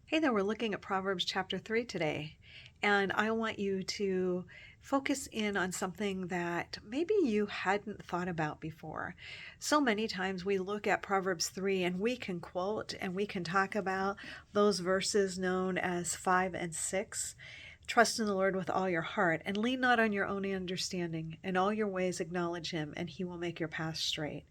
Hey there, we're looking at Proverbs chapter 3 today, and I want you to focus in on something that maybe you hadn't thought about before. So many times we look at Proverbs 3 and we can quote and we can talk about those verses known as 5 and 6. Trust in the Lord with all your heart and lean not on your own understanding. In all your ways acknowledge him, and he will make your path straight.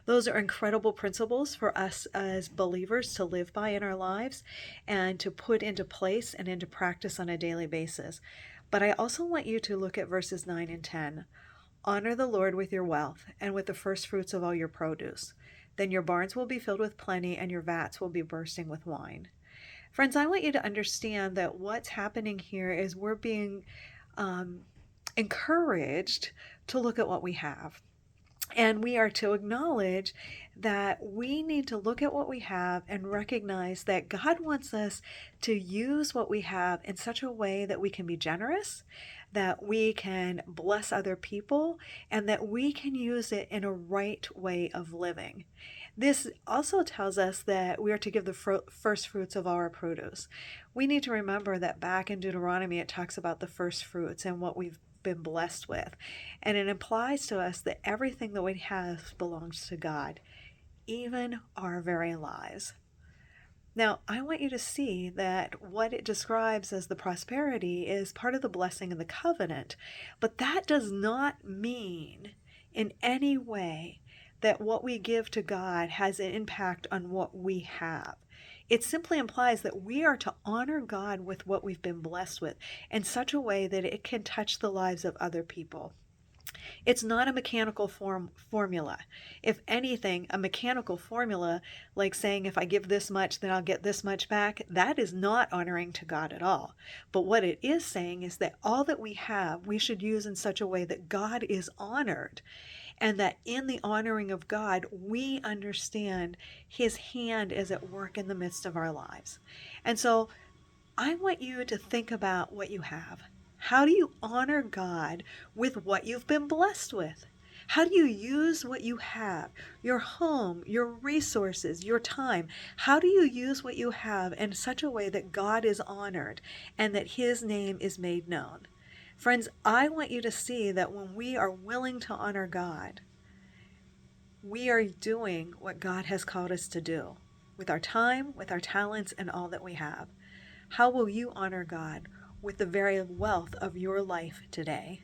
Those are incredible principles for us as believers to live by in our lives and to put into place and into practice on a daily basis. But I also want you to look at verses 9 and 10. Honor the Lord with your wealth and with the first fruits of all your produce. Then your barns will be filled with plenty and your vats will be bursting with wine. Friends, I want you to understand that what's happening here is we're being um, encouraged to look at what we have. And we are to acknowledge that we need to look at what we have and recognize that God wants us to use what we have in such a way that we can be generous, that we can bless other people, and that we can use it in a right way of living. This also tells us that we are to give the first fruits of our produce. We need to remember that back in Deuteronomy it talks about the first fruits and what we've been blessed with. And it implies to us that everything that we have belongs to God, even our very lives. Now, I want you to see that what it describes as the prosperity is part of the blessing of the covenant, but that does not mean in any way that what we give to God has an impact on what we have. It simply implies that we are to honor God with what we've been blessed with in such a way that it can touch the lives of other people. It's not a mechanical formula. If anything, a mechanical formula, like saying if I give this much, then I'll get this much back, that is not honoring to God at all. But what it is saying is that all that we have, we should use in such a way that God is honored. And that in the honoring of God, we understand his hand is at work in the midst of our lives. And so I want you to think about what you have. How do you honor God with what you've been blessed with? How do you use what you have, your home, your resources, your time? How do you use what you have in such a way that God is honored and that his name is made known? Friends, I want you to see that when we are willing to honor God, we are doing what God has called us to do with our time, with our talents, and all that we have. How will you honor God with the very wealth of your life today?